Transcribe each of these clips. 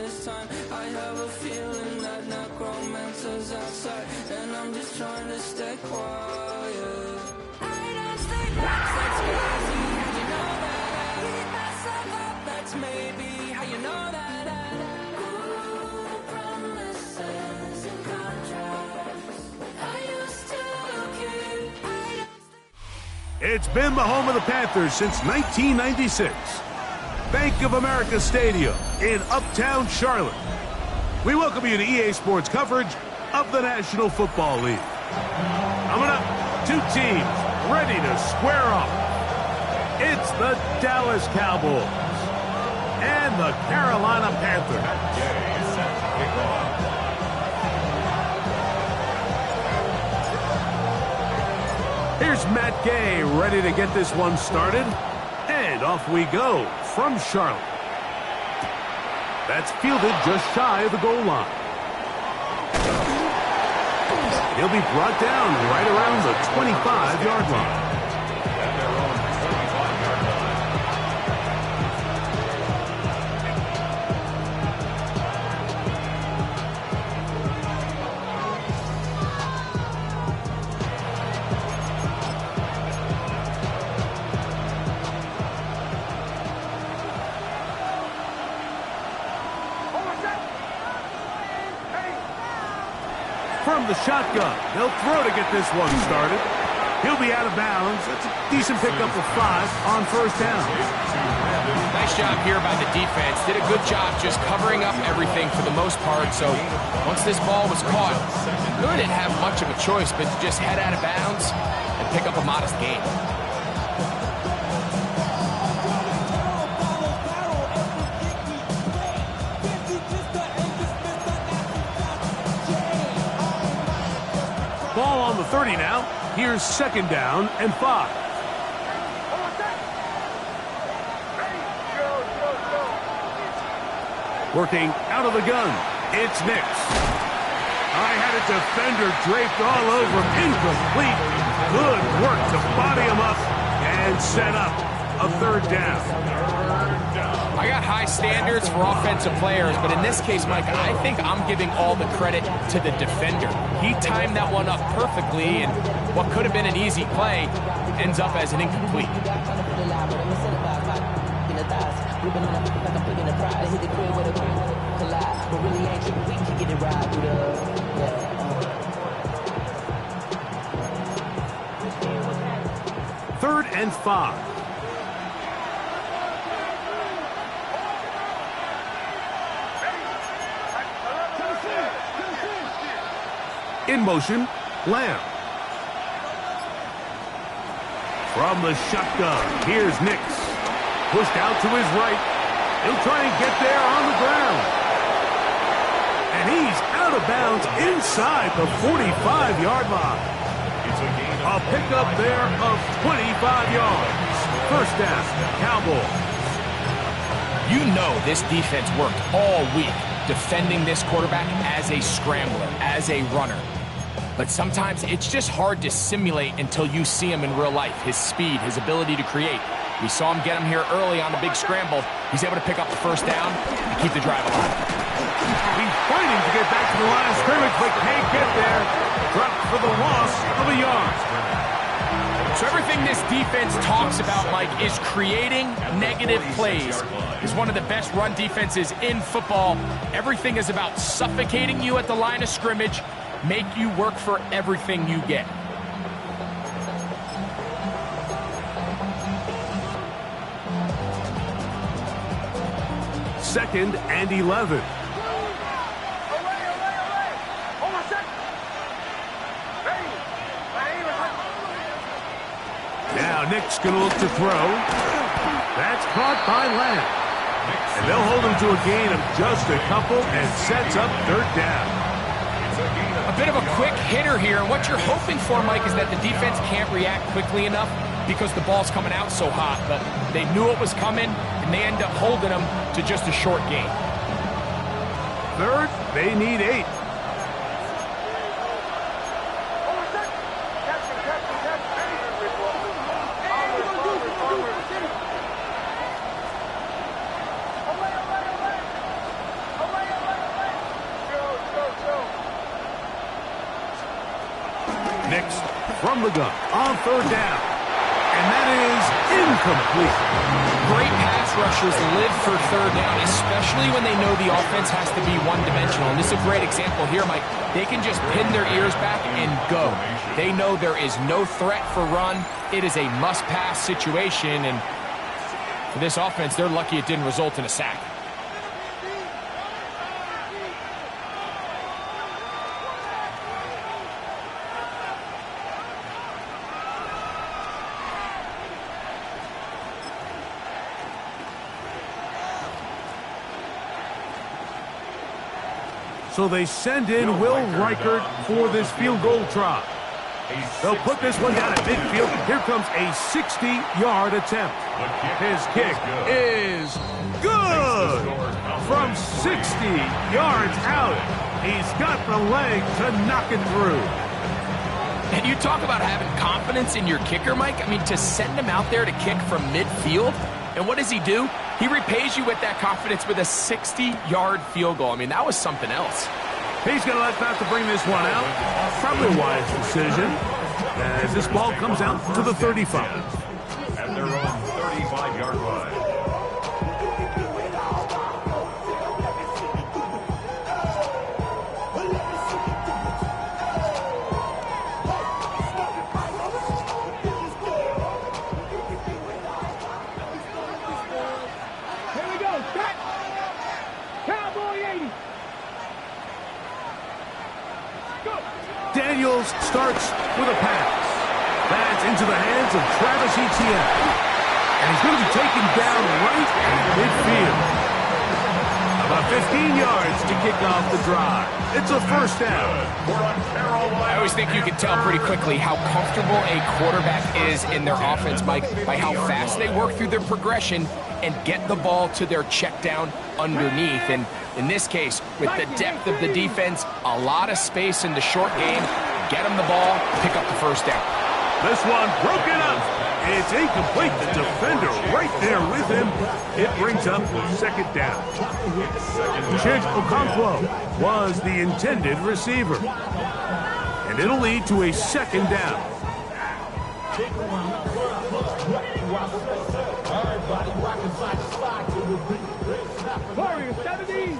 this time. I have a feeling that necromancer's outside, and I'm just trying to stay quiet. I don't stay back, that's crazy. How'd you know that? I beat myself up, that's maybe how you know that. Promises and contracts I used to keep. It's been the home of the Panthers since 1996. Bank of America Stadium in Uptown Charlotte. We welcome you to EA Sports coverage of the National Football League. Coming up, two teams ready to square off. It's the Dallas Cowboys and the Carolina Panthers. Here's Matt Gay ready to get this one started. And off we go from Charlotte. That's fielded just shy of the goal line. He'll be brought down right around the 25-yard line. From the shotgun, they'll throw to get this one started. He'll be out of bounds. That's a decent pickup of 5 on first down. Nice job here by the defense. Did a good job just covering up everything for the most part. So once this ball was caught, really didn't have much of a choice but to just head out of bounds and pick up a modest gain. Ball on the 30 now. Here's second down and 5. Working out of the gun. It's Nix. I had a defender draped all over him. Incomplete. Good work to body him up and set up a third down. I got high standards for offensive players, but in this case, Mike, I think I'm giving all the credit to the defender. He timed that one up perfectly, and what could have been an easy play ends up as an incomplete. Third and 5. In motion, Lamb. From the shotgun, here's Nix. Pushed out to his right. He'll try and get there on the ground. And he's out of bounds inside the 45-yard line. A pickup there of 25 yards. First down, Cowboys. You know this defense worked all week defending this quarterback as a scrambler, as a runner. But sometimes it's just hard to simulate until you see him in real life. His speed, his ability to create. We saw him get him here early on the big scramble. He's able to pick up the first down and keep the drive alive. He's fighting to get back to the line of scrimmage, but can't get there. Dropped for the loss of a yard. So everything this defense talks about, Mike, is creating negative plays. Is one of the best run defenses in football. Everything is about suffocating you at the line of scrimmage, make you work for everything you get. Second and 11. Now Nick's going to look to throw. That's caught by Lamb. And they'll hold him to a gain of just a couple and sets up third down. A bit of a quick hitter here. What you're hoping for, Mike, is that the defense can't react quickly enough because the ball's coming out so hot. But they knew it was coming, and they end up holding them to just a short gain. Third, they need 8. Next, from the gun, on third down. And that is incomplete. Great pass rushers live for third down, especially when they know the offense has to be one-dimensional. And this is a great example here, Mike. They can just pin their ears back and go. They know there is no threat for run. It is a must-pass situation, and for this offense, they're lucky it didn't result in a sack. So they send in Will Reichert for this field goal try. They'll put this one down at midfield. Here comes a 60-yard attempt. His kick is good. From 60 yards out, he's got the leg to knock it through. And you talk about having confidence in your kicker, Mike. I mean, to send him out there to kick from midfield, and what does he do? He repays you with that confidence with a 60-yard field goal. I mean, that was something else. He's going to let that to bring this one out. Probably a wise decision as this ball comes out to the 35. At their own 35-yard line. Daniels starts with a pass. That's into the hands of Travis Etienne. And he's going to be taken down right at midfield. About 15 yards to kick off the drive. It's a first down. I always think you can tell pretty quickly how comfortable a quarterback is in their offense, Mike, by how fast they work through their progression and get the ball to their check down underneath. And in this case, with the depth of the defense, a lot of space in the short game, get them the ball, pick up the first down. This one broken up. It's incomplete. The defender right there with him. It brings up second down. Chig Okonkwo was the intended receiver. And it'll lead to a second down. Warriors 70.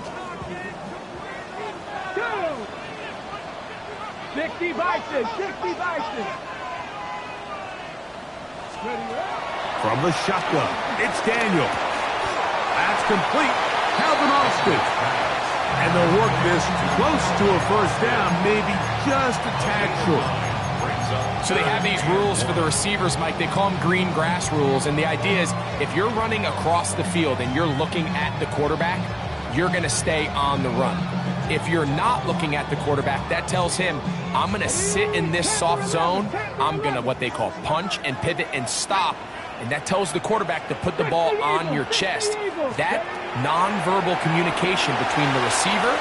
60 Bison. 60 Bison. From the shotgun, it's Daniel. That's complete. Calvin Austin. And they'll work this close to a first down, maybe just a tad short. So they have these rules for the receivers, Mike. They call them green grass rules. And the idea is if you're running across the field and you're looking at the quarterback, you're going to stay on the run. If you're not looking at the quarterback, that tells him, I'm going to sit in this soft zone. I'm going to what they call punch and pivot and stop. And that tells the quarterback to put the ball on your chest. That nonverbal communication between the receiver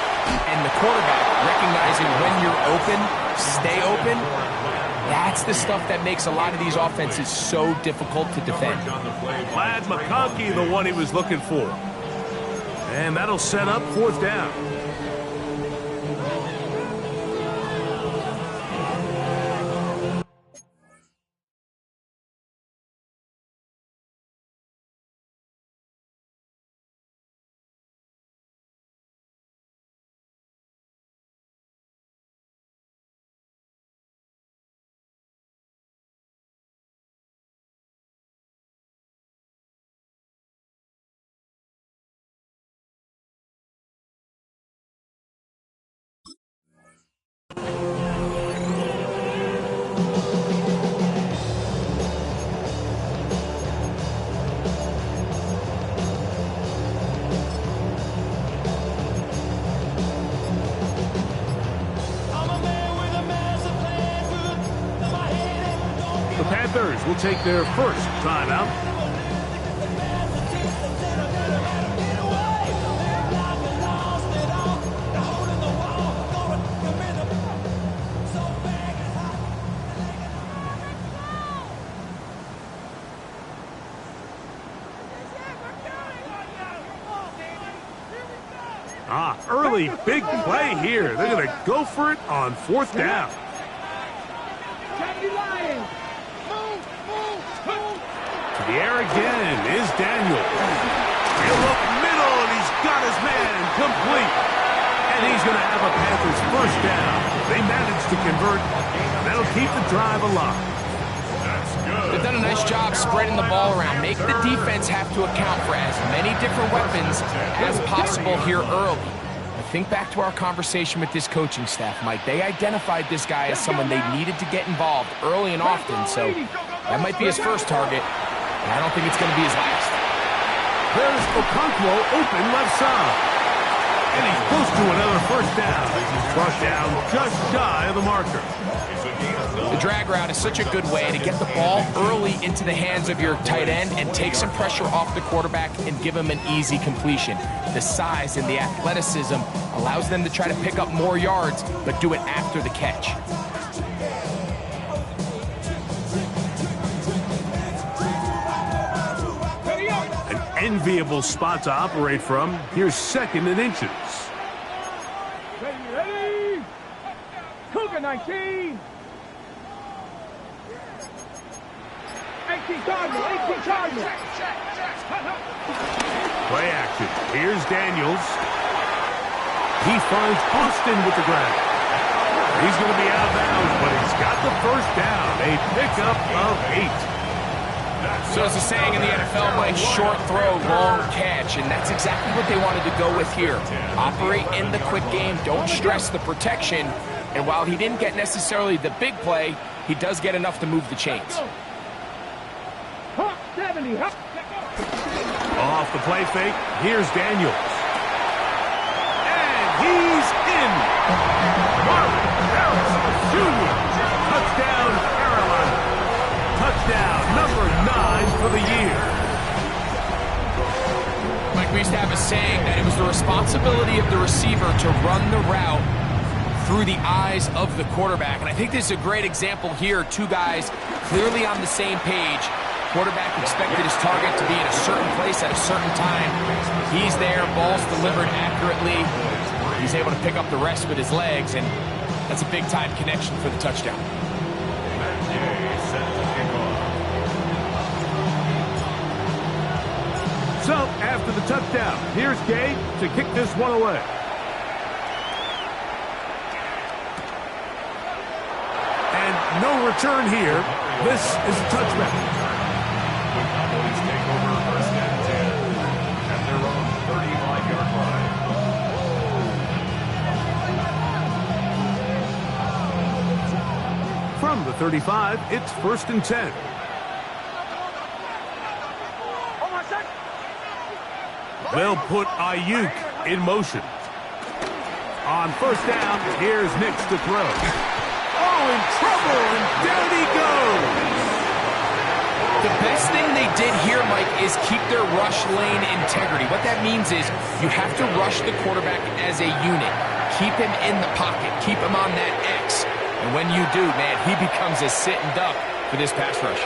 and the quarterback, recognizing when you're open, stay open, that's the stuff that makes a lot of these offenses so difficult to defend. Glad McConkey, the one he was looking for. And that'll set up fourth down. Panthers will take their first timeout. Early big play here. They're going to go for it on fourth down. the air again is Daniels. He'll look middle, and he's got his man complete. And he's going to have a Panthers first down. They managed to convert. That'll keep the drive alive. They've done a nice job spreading the ball around. Make the defense have to account for as many different weapons as possible here early. But think back to our conversation with this coaching staff, Mike. They identified this guy as someone they needed to get involved early and often, so that might be his first target, and I don't think it's going to be his last. There's Okonkwo open left side. And he's close to another first down. Brought down just shy of the marker. The drag route is such a good way to get the ball early into the hands of your tight end and take some pressure off the quarterback and give him an easy completion. The size and the athleticism allows them to try to pick up more yards, but do it after the catch. An enviable spot to operate from. Here's 2nd and inches. Ready? Cougar 19. 18 Cardinal, 18 Cardinal. Play action. Here's Daniels. He finds Austin with the grab. He's going to be out of bounds, but he's got the first down. A pickup of 8. So as a saying in the NFL, Mike, short throw, long catch, and that's exactly what they wanted to go with here. Operate in the quick game, don't stress the protection, and while he didn't get necessarily the big play, he does get enough to move the chains. 70. Off the play fake, here's Daniels. And he's in. Marvin Harrison Jr. Touchdown, Carolina. Touchdown, number 9 for the year. Mike, we used to have a saying that it was the responsibility of the receiver to run the route through the eyes of the quarterback. And I think this is a great example here. Two guys clearly on the same page. Quarterback expected his target to be in a certain place at a certain time. He's there, ball's delivered accurately. He's able to pick up the rest with his legs, and that's a big-time connection for the touchdown. So, after the touchdown, here's Gay to kick this one away. And no return here. This is a touchback. Cowboys take over 1st and 10 at their own 35-yard line. From the 35, it's 1st and 10. They'll put Ayuk in motion. On 1st down, here's Nix to throw. Oh, in trouble, and down he goes. The best thing they did here, Mike, is keep their rush lane integrity. What that means is you have to rush the quarterback as a unit. Keep him in the pocket. Keep him on that X. And when you do, man, he becomes a sitting duck for this pass rush.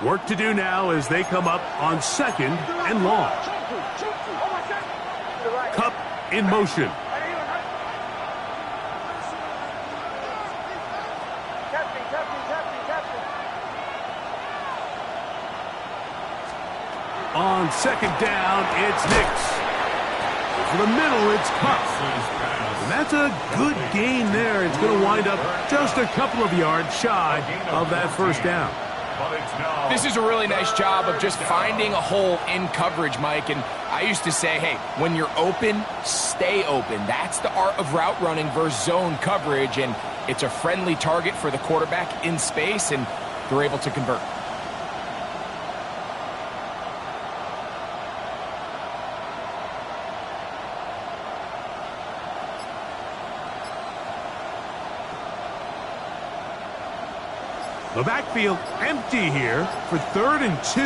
Work to do now as they come up on 2nd and long. Cup in motion. On 2nd down, it's Nix. For the middle, it's Cup. And that's a good gain there. It's going to wind up just a couple of yards shy of that first down. This is a really nice job of just finding a hole in coverage, Mike. And I used to say, hey, when you're open, stay open. That's the art of route running versus zone coverage. And it's a friendly target for the quarterback in space, and they're able to convert. The backfield empty here for 3rd and 2.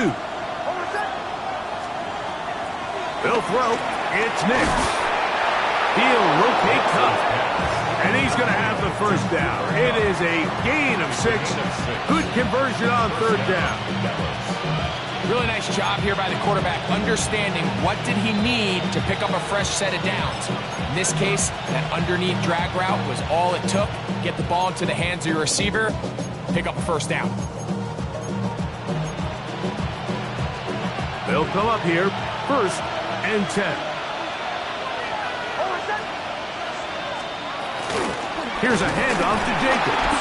They'll throw. It's Nix. He'll rotate tough. And he's going to have the first down. It is a gain of 6. Good conversion on third down. Really nice job here by the quarterback, understanding what did he need to pick up a fresh set of downs. In this case, that underneath drag route was all it took. Get the ball into the hands of your receiver, pick up a first down. They'll come up here, 1st and 10. Here's a handoff to Jacobs.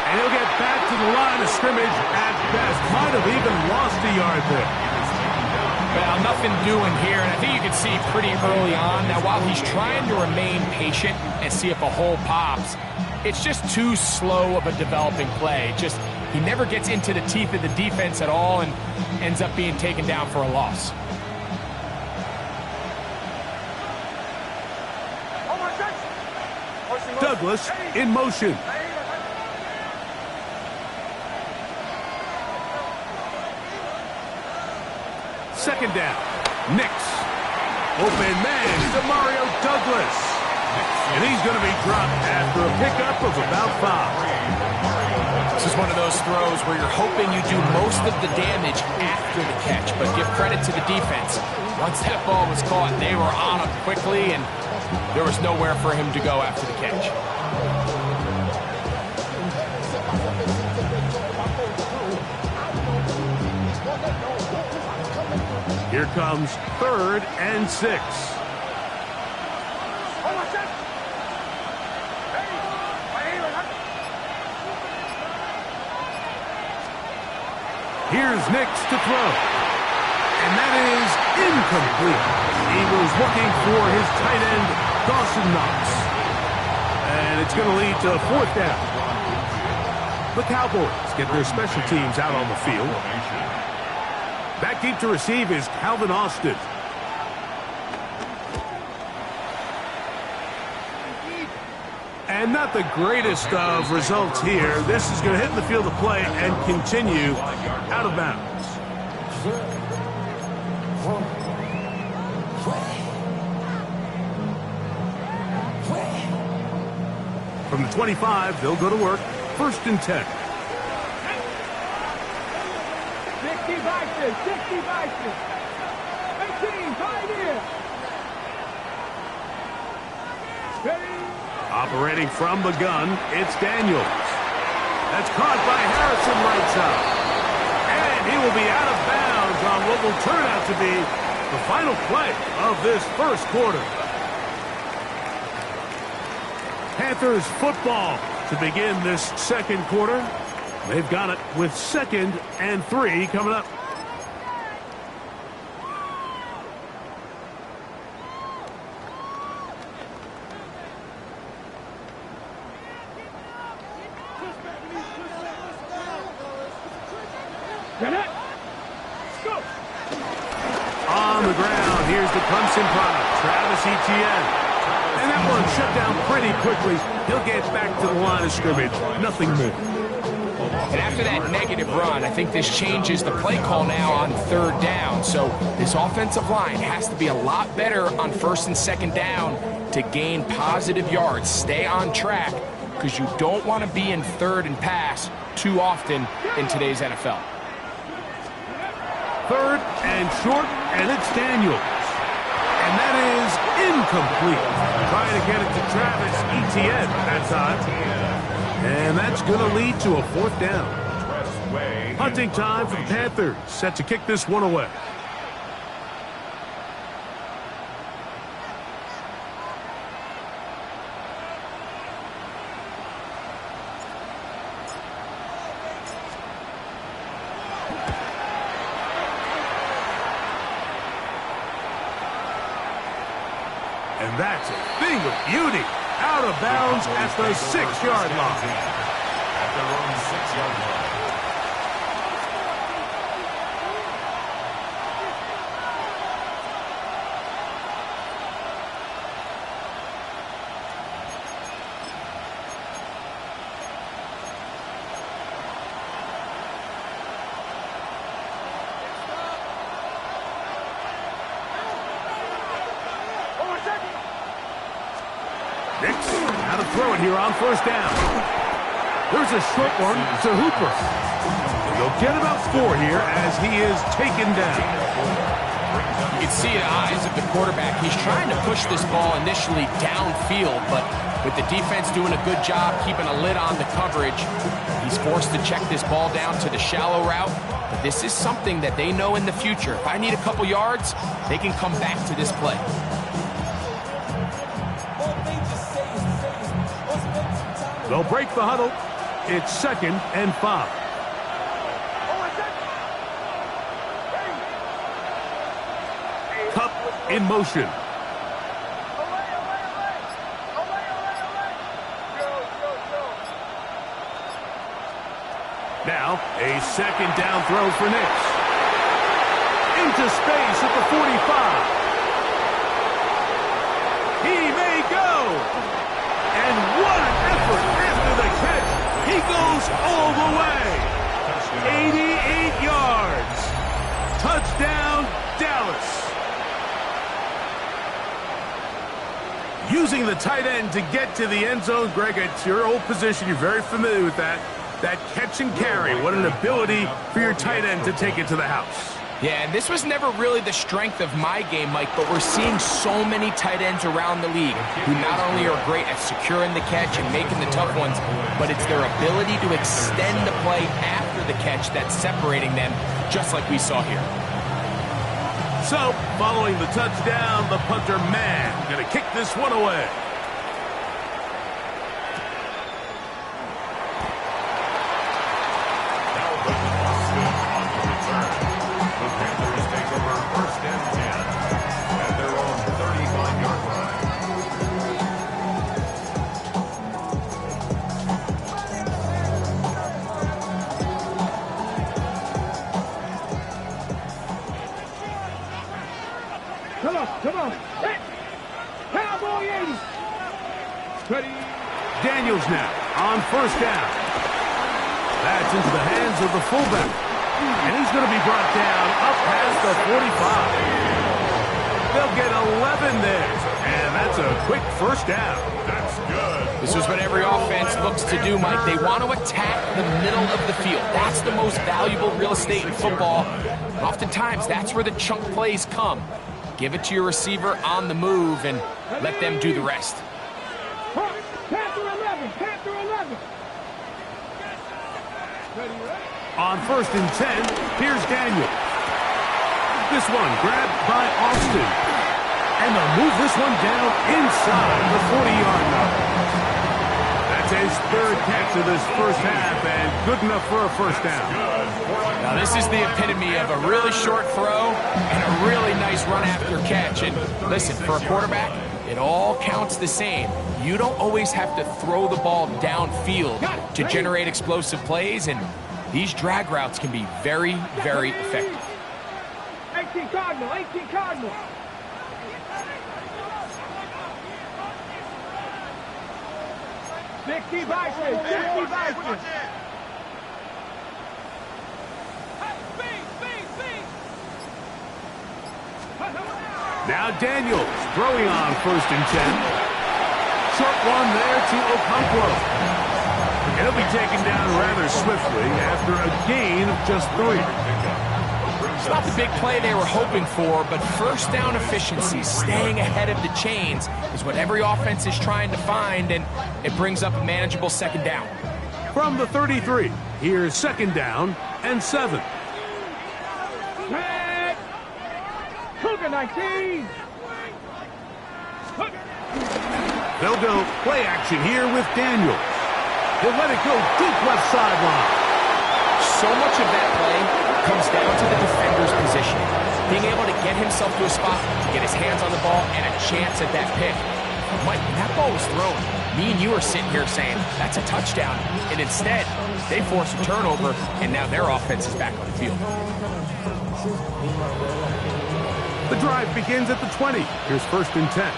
And he'll get back to the line of scrimmage at best. Might have even lost a yard there. Well, nothing doing here, and I think you can see pretty early on. Now, while he's trying to remain patient and see if a hole pops, it's just too slow of a developing play. He never gets into the teeth of the defense at all and ends up being taken down for a loss. Douglas in motion. Second down. Nix. Open man to Mario Douglas. And he's going to be dropped after a pickup of about 5. This is one of those throws where you're hoping you do most of the damage after the catch, but give credit to the defense. Once that ball was caught, they were on him quickly, and there was nowhere for him to go after the catch. Here comes 3rd and 6. Here's Nix to throw. And that is incomplete. He was looking for his tight end, Dawson Knox. And it's going to lead to a 4th down. The Cowboys get their special teams out on the field. Back deep to receive is Calvin Austin. And not the greatest of results here. This is going to hit the field of play and continue out of bounds. From the 25, they'll go to work. 1st and 10. 60 vices, 60 vices. 18, right here. Ready? Operating from the gun, it's Daniels. That's caught by Harrison right side. And he will be out of bounds on what will turn out to be the final play of this 1st quarter. Panthers football to begin this 2nd quarter. They've got it with 2nd and 3 coming up. On the ground, here's the Clemson product, Travis Etienne. And that one shut down pretty quickly. He'll get back to the line of scrimmage. Nothing more. And after that negative run, I think this changes the play call now on 3rd down. So this offensive line has to be a lot better on 1st and 2nd down to gain positive yards. Stay on track because you don't want to be in 3rd and pass too often in today's NFL. 3rd and short, and it's Daniels. And that is incomplete. Trying to get it to Travis Etienne that time. And that's going to lead to a 4th down. Hunting time for the Panthers, set to kick this one away. And that's a thing of beauty. Out of bounds at the 6-yard line. At their own 6-yard line. Nix, how to throw it here on first down. There's a short one to Hooper. They'll get about 4 here as he is taken down. You can see the eyes of the quarterback. He's trying to push this ball initially downfield, but with the defense doing a good job keeping a lid on the coverage, he's forced to check this ball down to the shallow route. But this is something that they know in the future. If I need a couple yards, they can come back to this play. They'll break the huddle. It's 2nd and 5. Cup in motion. Now, a 2nd down throw for Nix. Into space at the 45. He may go. And what an effort after the catch. He goes all the way. 88 yards. Touchdown, Dallas. Using the tight end to get to the end zone, Greg, it's your old position. You're very familiar with that. That catch and carry. What an ability for your tight end to take it to the house. Yeah, and this was never really the strength of my game, Mike, but we're seeing so many tight ends around the league who not only are great at securing the catch and making the tough ones, but it's their ability to extend the play after the catch that's separating them, just like we saw here. So, following the touchdown, the punter man going to kick this one away. Come on. Hey. Cowboy 80. Ready. Daniels now on first down. That's into the hands of the fullback. And he's going to be brought down up past the 45. They'll get 11 there. And that's a quick first down. That's good. This is what every offense looks to do, Mike. They want to attack the middle of the field. That's the most valuable real estate in football. Oftentimes, that's where the chunk plays come. Give it to your receiver on the move and let them do the rest. Panther 11. Panther 11. On 1st and 10, here's Daniel. This one grabbed by Austin. And they'll move this one down inside the 40-yard line. That's his 3rd catch of this first half and good enough for a first down. Now this is the epitome of a really short throw and a really nice run after catch. And listen, for a quarterback, it all counts the same. You don't always have to throw the ball downfield to generate explosive plays, and these drag routes can be very, very effective. 18 Cardinal. 18 Cardinal. Dixie Vikings. Dixie Vikings. Now Daniels throwing on 1st and 10. Short one there to Okonkwo. He'll be taken down rather swiftly after a gain of just 3. It's not the big play they were hoping for, but first down efficiency, staying ahead of the chains, is what every offense is trying to find, and it brings up a manageable 2nd down. From the 33, here's 2nd down and 7. Red. Cougar 19. They'll go play action here with Daniels. He'll let it go deep left sideline. So much of that play comes down to the defender's position. Being able to get himself to a spot to get his hands on the ball and a chance at that pick. Mike, when that ball was thrown, me and you are sitting here saying, that's a touchdown. And instead, they force a turnover, and now their offense is back on the field. The drive begins at the 20. Here's 1st and 10.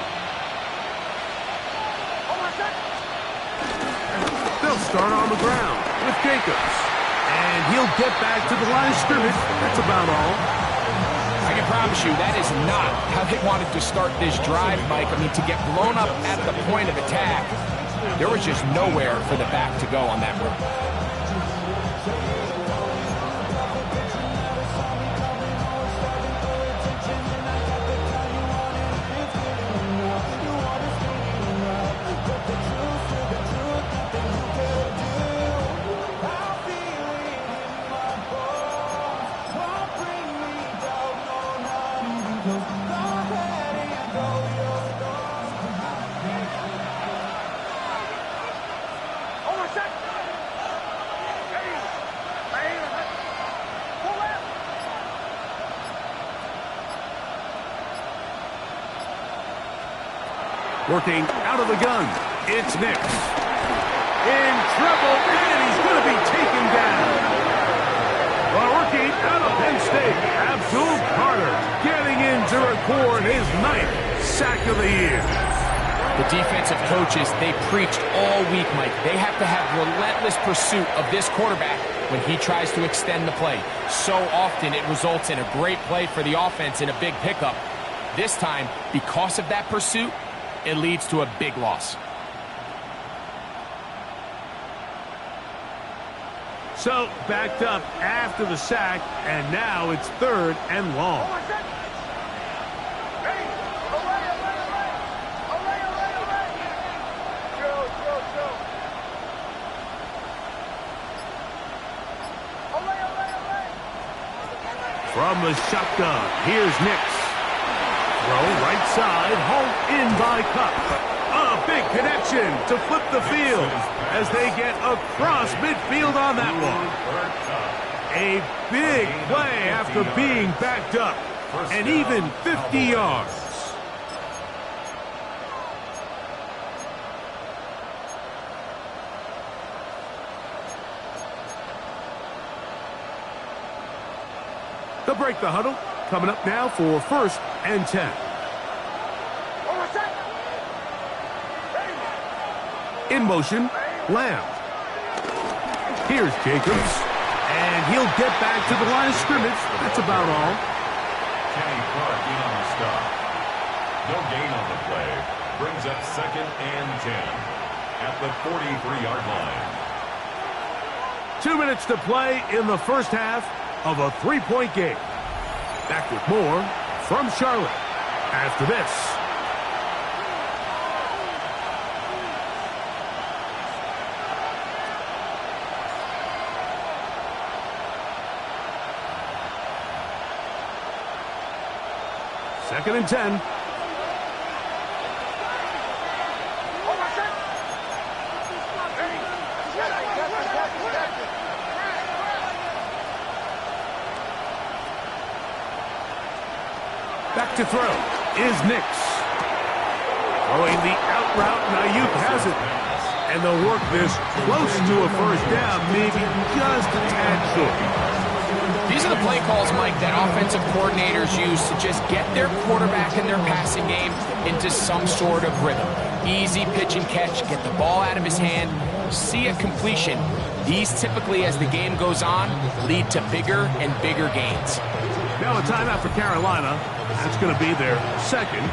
They'll start on the ground with Jacobs. And he'll get back to the line of scrimmage. That's about all. I can promise you that is not how they wanted to start this drive, Mike. I mean, to get blown up at the point of attack, there was just nowhere for the back to go on that run. Working out of the gun, it's Nix. In trouble, and he's going to be taken down. Well, working out of Penn State, Abdul Carter getting in to record his 9th sack of the year. The defensive coaches, they preached all week, Mike. They have to have relentless pursuit of this quarterback when he tries to extend the play. So often it results in a great play for the offense and a big pickup. This time, because of that pursuit, it leads to a big loss. So, backed up after the sack, and now it's 3rd and long. From the shotgun, here's Nix. Throw right side, hauled in by Cup. A big connection to flip the field as they get across midfield on that one. A big play after being backed up, and even 50 yards. They'll break the huddle. Coming up now for 1st and 10. In motion, Lamb. Here's Jacobs. And he'll get back to the line of scrimmage. That's about all. Kenny Clark in on the stop. No gain on the play. Brings up 2nd and 10 at the 43-yard line. 2 minutes to play in the first half of a 3-point game. Back with more from Charlotte after this. Second and 10. Back to throw is Nix. Throwing the out route, Ayuk has it. And they'll work this close to a 1st down, maybe just a tad short. These are the play calls, Mike, that offensive coordinators use to just get their quarterback and their passing game into some sort of rhythm. Easy pitch and catch, get the ball out of his hand, see a completion. These typically, as the game goes on, lead to bigger and bigger gains. Now a timeout for Carolina. That's going to be their 2nd.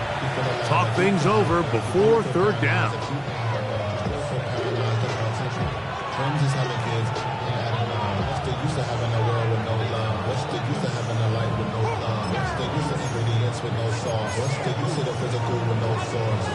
Talk things over before 3rd down. Friends is having kids, what's the use of having a world with no love? What's the use of having a life with no love? What's the use of ingredients with no sauce? What's the use of the physical with no source?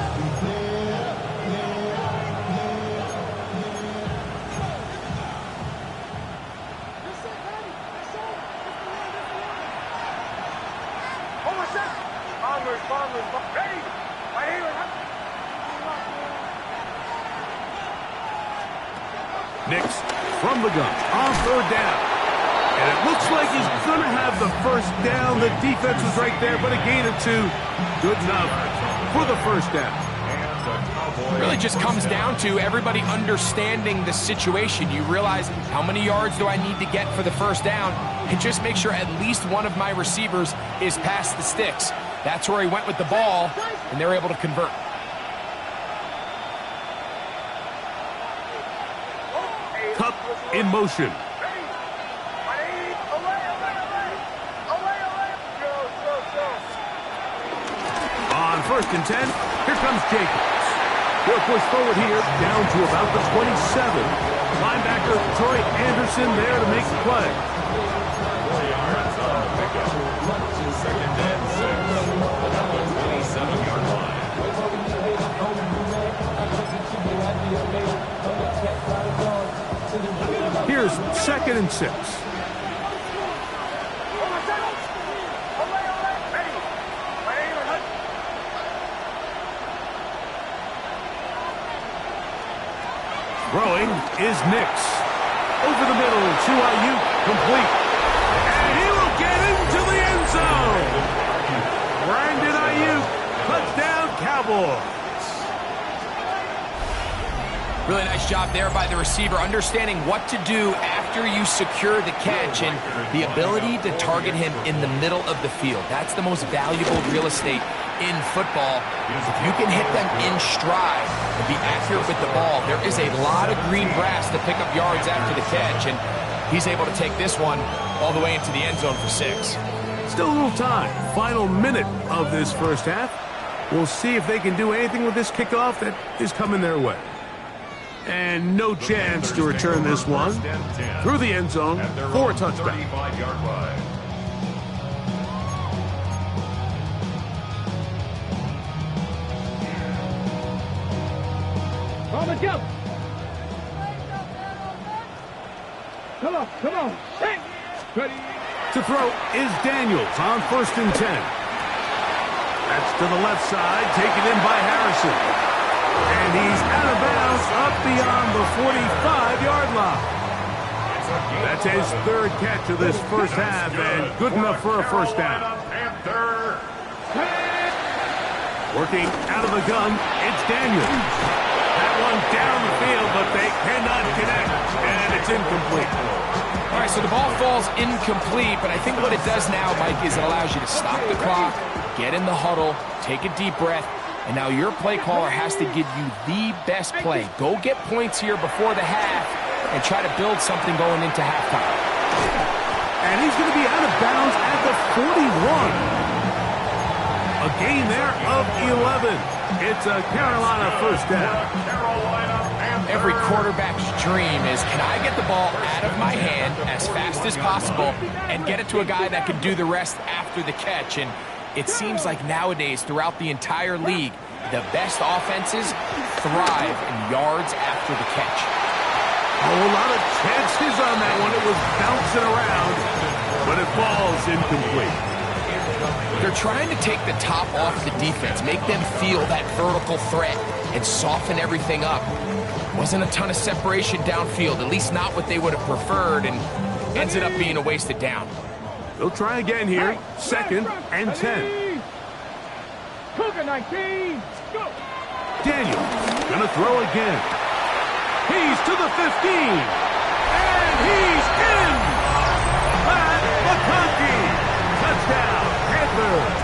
Nix from the gun on 3rd down. And it looks like he's going to have the 1st down. The defense was right there, but a gain of 2. Good enough for the 1st down. It really just comes down to everybody understanding the situation. You realize, how many yards do I need to get for the 1st down? And just make sure at least one of my receivers is past the sticks. That's where he went with the ball, and they're able to convert. Cup in motion. first and 10. Here comes Jacobs. They'll push forward here, down to about the 27. Linebacker Troy Anderson there to make the play. 4 yards on the pickup. Second and 6. At the 27-yard line. Here's second and 6. Throwing is Nix. Over the middle to Ayuk, complete. And he will get into the end zone. Brandon Ayuk, touchdown Cowboys. Really nice job there by the receiver, understanding what to do after you secure the catch and the ability to target him in the middle of the field. That's the most valuable real estate in football. If you can hit them in stride and be accurate with the ball, there is a lot of green grass to pick up yards after the catch, and he's able to take this one all the way into the end zone for 6. Still a little time. Final minute of this first half. We'll see if they can do anything with this kickoff that is coming their way. And no chance to return this one through the end zone for a touchdown. 35-yard line. On the jump. Come on. Hey. Ready. To throw is Daniels on first and 10. That's to the left side, taken in by Harrison. And he's out of bounds up beyond the 45-yard line. That's his third catch of this first half, and good enough for a first down. Working out of the gun, it's Daniels. That one down the field, but they cannot connect, and it's incomplete. All right, so the ball falls incomplete, but I think what it does now, Mike, is it allows you to stop the clock, get in the huddle, take a deep breath, and now your play caller has to give you the best play. Go get points here before the half and try to build something going into halftime. And he's going to be out of bounds at the 41. A gain there of 11. It's a Carolina first down. Every quarterback's dream is, can I get the ball out of my hand as fast as possible and get it to a guy that can do the rest after the catch? And it seems like nowadays, throughout the entire league, the best offenses thrive in yards after the catch. A lot of chances on that one. It was bouncing around, but it falls incomplete. They're trying to take the top off the defense, make them feel that vertical threat, and soften everything up. Wasn't a ton of separation downfield, at least not what they would have preferred, and ends it up being a wasted down. They'll try again here. Second and 10. Cougar 19. Go. Daniels gonna throw again. He's to the 15. And he's in. Pat McConkey. Touchdown, Panthers.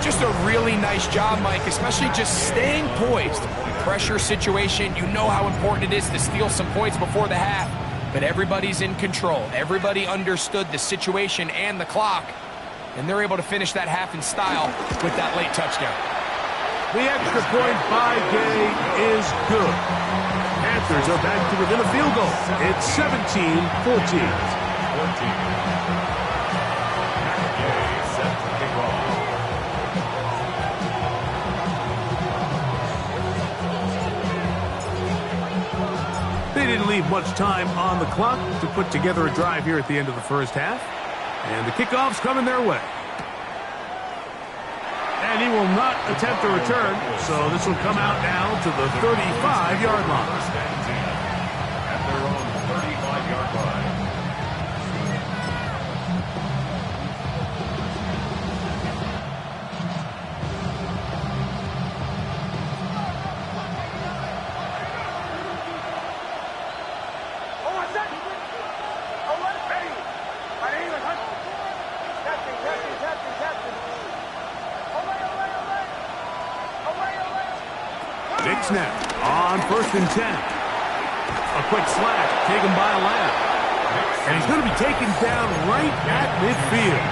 Just a really nice job, Mike, especially just staying poised. Pressure situation, you know how important it is to steal some points before the half. But everybody's in control. Everybody understood the situation and the clock. And they're able to finish that half in style with that late touchdown. The extra point by Gay is good. Panthers are back to within a field goal. It's 17-14. They didn't leave much time on the clock to put together a drive here at the end of the first half. And the kickoff's coming their way. And he will not attempt a return, so this will come out now to the 35-yard line. At their own 35-yard line. Big snap on first and 10. A quick slash taken by Lamb. And he's going to be taken down right at midfield.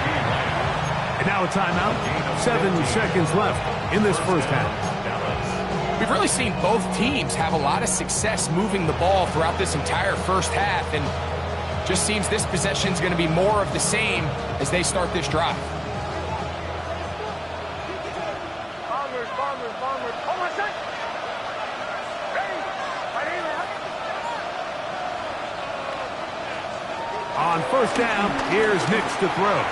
And now a timeout. 7 seconds left in this first half. We've really seen both teams have a lot of success moving the ball throughout this entire first half, and just seems this possession is going to be more of the same as they start this drive. On first down, here's Nix to throw.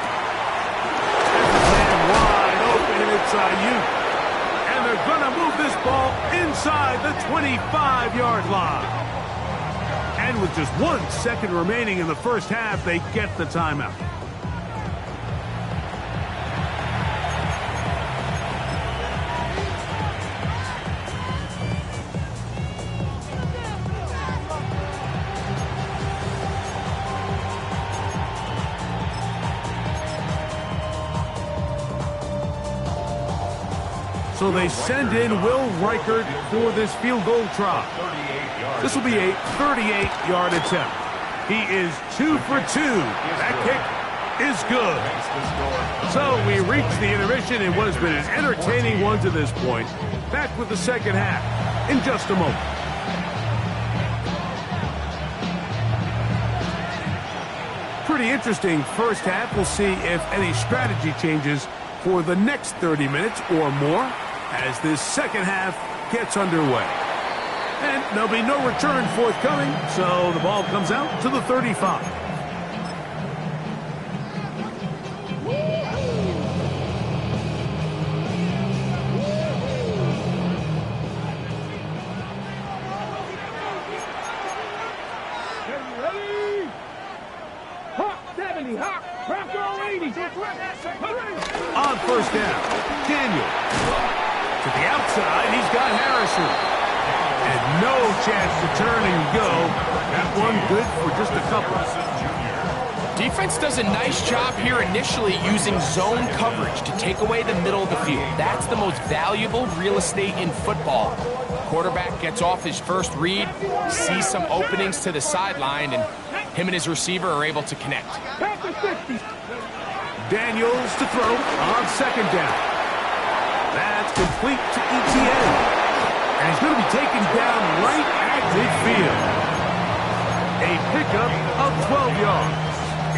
Man wide open, and it's Ayuk. And they're going to move this ball inside the 25-yard line. And with just 1 second remaining in the first half, they get the timeout. So they send in Will Reichert for this field goal try. This will be a 38-yard attempt. He is 2 for 2. That kick is good. So we reach the intermission in what has been an entertaining one to this point. Back with the second half in just a moment. Pretty interesting first half. We'll see if any strategy changes for the next 30 minutes or more as this second half gets underway. And there'll be no return forthcoming, so the ball comes out to the 35. Ready? Hawk 70, Hawk, Bronco 80. On first down, Daniel. To the outside, he's got Harrison. And no chance to turn and go. That one good for just a couple. Defense does a nice job here initially using zone coverage to take away the middle of the field. That's the most valuable real estate in football. Quarterback gets off his first read, sees some openings to the sideline, and him and his receiver are able to connect. Daniels to throw on second down. That's complete to ETN. And he's going to be taken down right at midfield. A pickup of 12 yards.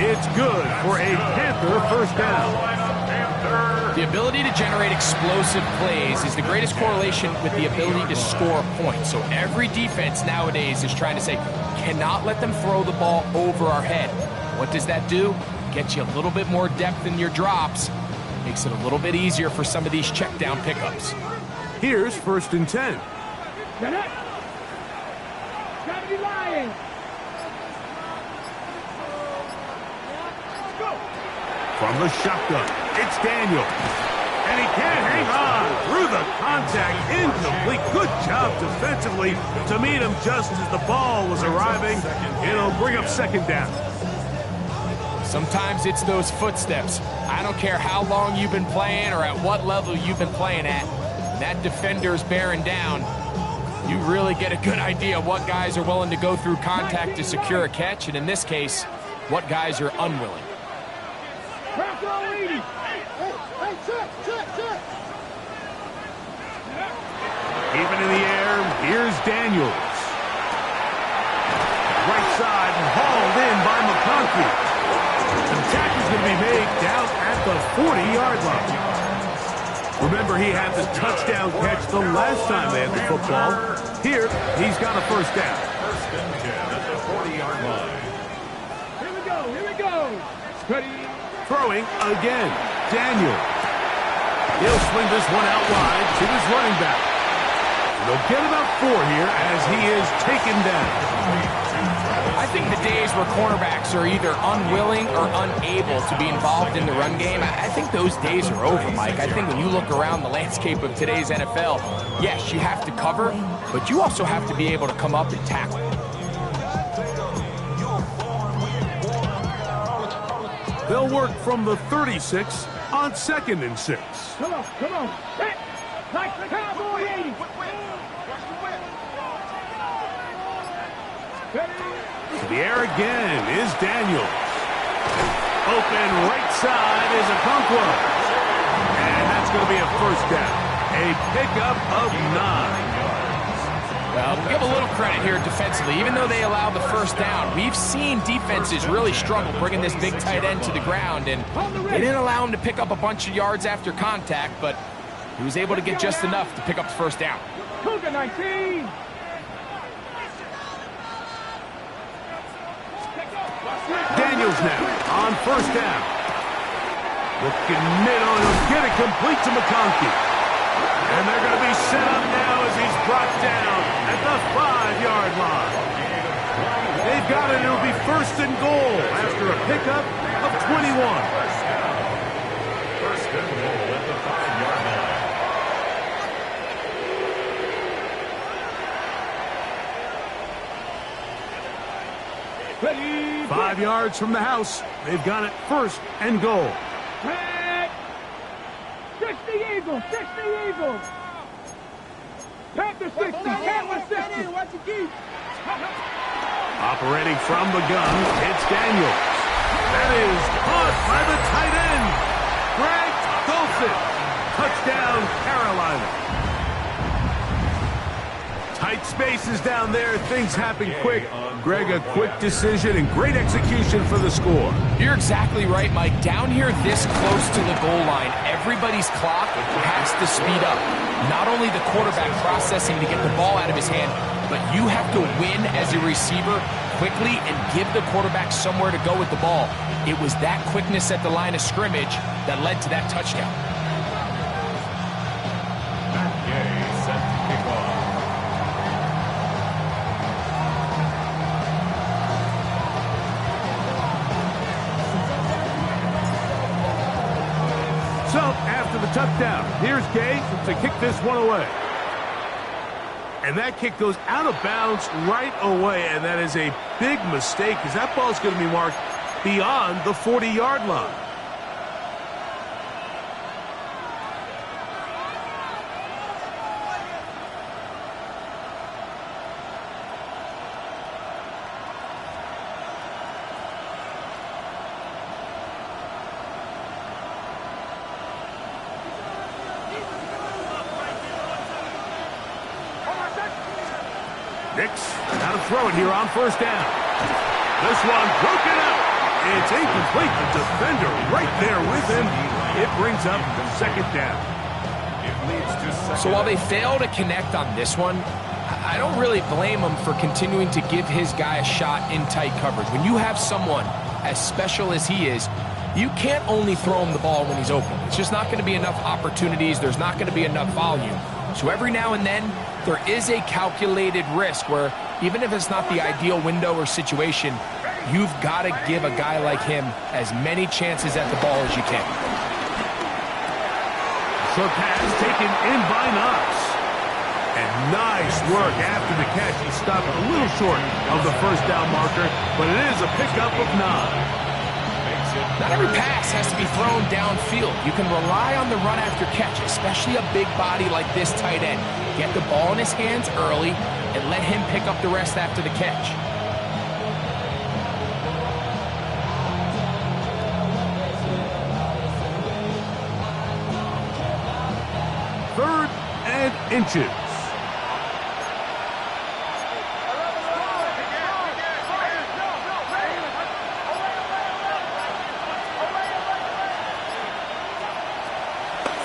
It's good for a Panther first down. The ability to generate explosive plays is the greatest correlation with the ability to score points. So every defense nowadays is trying to say, cannot let them throw the ball over our head. What does that do? Gets you a little bit more depth in your drops. Makes it a little bit easier for some of these check down pickups. Here's first and 10. Get it. Gotta be lying. Go. From the shotgun, it's Daniel. And he can't hang on through the contact. Incomplete. Good job defensively to meet him just as the ball was arriving. It'll bring up second down. Sometimes it's those footsteps. I don't care how long you've been playing or at what level you've been playing at. That defender's bearing down. You really get a good idea of what guys are willing to go through contact to secure a catch, and in this case, what guys are unwilling. Even in the air, here's Daniels. Right side, hauled in by McConkey. The tackle's going to be made down at the 40-yard line. Remember, he had the touchdown catch the last time they had the football. Here, he's got a first down. First and 10 at the 40-yard line. Here we go, here we go. Ready. Throwing again, Daniel. He'll swing this one out wide to his running back. They'll get about 4 here as he is taken down. I think the days where cornerbacks are either unwilling or unable to be involved in the run game, I think those days are over, Mike. I think when you look around the landscape of today's NFL, yes, you have to cover, but you also have to be able to come up and tackle. They'll work from the 36 on 2nd and 6. Come on, come on. Hey, like the Cowboy 80. To the air again is Daniels. Open right side is Okonkwo. going to be a first down. A pickup of 9. Well, we'll give a little credit here defensively. Even though they allowed the first down, we've seen defenses really struggle bringing this big tight end to the ground, and they didn't allow him to pick up a bunch of yards after contact, but he was able to get just enough to pick up the first down. Cougar 19. Daniels now on first down. Looking mid on him. Get it complete to McConkey. And they're going to be set up now as he's brought down at the 5-yard line. They've got it. It'll be first and goal after a pickup of 21. First and goal at the 5-yard line. 5 yards from the house. They've got it first and goal. 60 Eagles, 60 Eagles. Panther 60, Panther 60. Watch your keep. Operating from the gun, it's Daniels. That is caught by the tight end, Greg Dolphin. Touchdown, Carolina. Tight spaces down there. Things happen quick. Greg, a quick decision and great execution for the score. You're exactly right, Mike. Down here this close to the goal line, everybody's clock has to speed up. Not only the quarterback processing to get the ball out of his hand, but you have to win as a receiver quickly and give the quarterback somewhere to go with the ball. It was that quickness at the line of scrimmage that led to that touchdown. Matt Gay set to kick off. So, after the touchdown, here's Gay to kick this one away. And that kick goes out of bounds right away, and that is a big mistake because that ball's going to be marked beyond the 40-yard line. Nix, now to throw it here on first down. This one broken up. It's incomplete. The defender right there with him. It brings up second down. It leads to second. So while they fail to connect on this one, I don't really blame him for continuing to give his guy a shot in tight coverage. When you have someone as special as he is, you can't only throw him the ball when he's open. It's just not going to be enough opportunities. There's not going to be enough volume. So every now and then, there is a calculated risk where even if it's not the ideal window or situation, you've got to give a guy like him as many chances at the ball as you can. Short pass taken in by Knox. And nice work after the catch. He stopped a little short of the first down marker, but it is a pickup of 9. Not every pass has to be thrown downfield. You can rely on the run after catch, especially a big body like this tight end. Get the ball in his hands early and let him pick up the rest after the catch. Third and inches.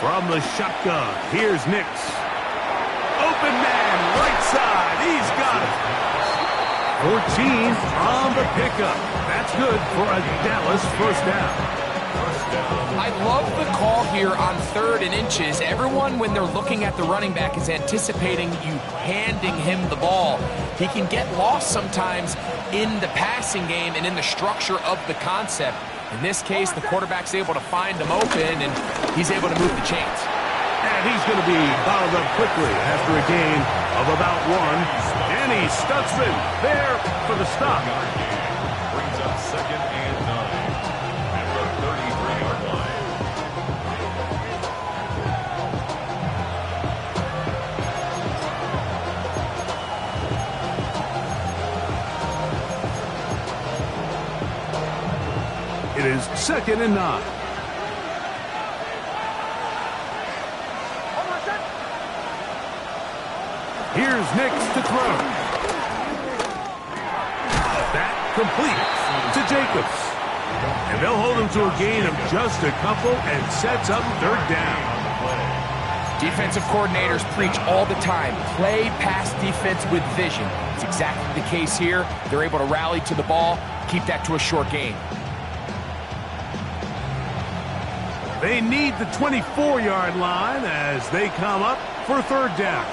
From the shotgun, here's Nix. Open man, right side, he's got it. 14 on the pickup. That's good for a Dallas first down. I love the call here on 3rd and inches. Everyone, when they're looking at the running back, is anticipating you handing him the ball. He can get lost sometimes in the passing game and in the structure of the concept. In this case, the quarterback's able to find him open, and he's able to move the chains. And he's going to be bottled up quickly after a gain of about 1. Danny Stutzman there for the stop. Brings up second and 9 at the 33-yard line. It is second and 9. Here's Nix to throw. That complete to Jacobs. And they'll hold him to a gain of just a couple and sets up third down. Defensive coordinators preach all the time, play pass defense with vision. It's exactly the case here. They're able to rally to the ball, keep that to a short gain. They need the 24-yard line as they come up for third down.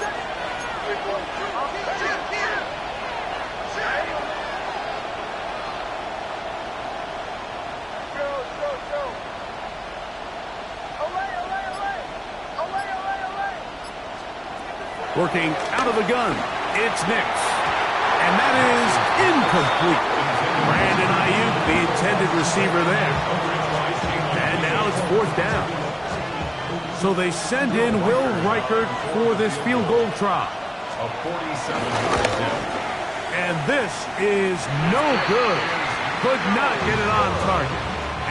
Working out of the gun, it's Nix. And that is incomplete. Brandon Ayuk, the intended receiver there. And now it's fourth down. So they send in Will Reichert for this field goal try. A 47-yard attempt. And this is no good. Could not get it on target.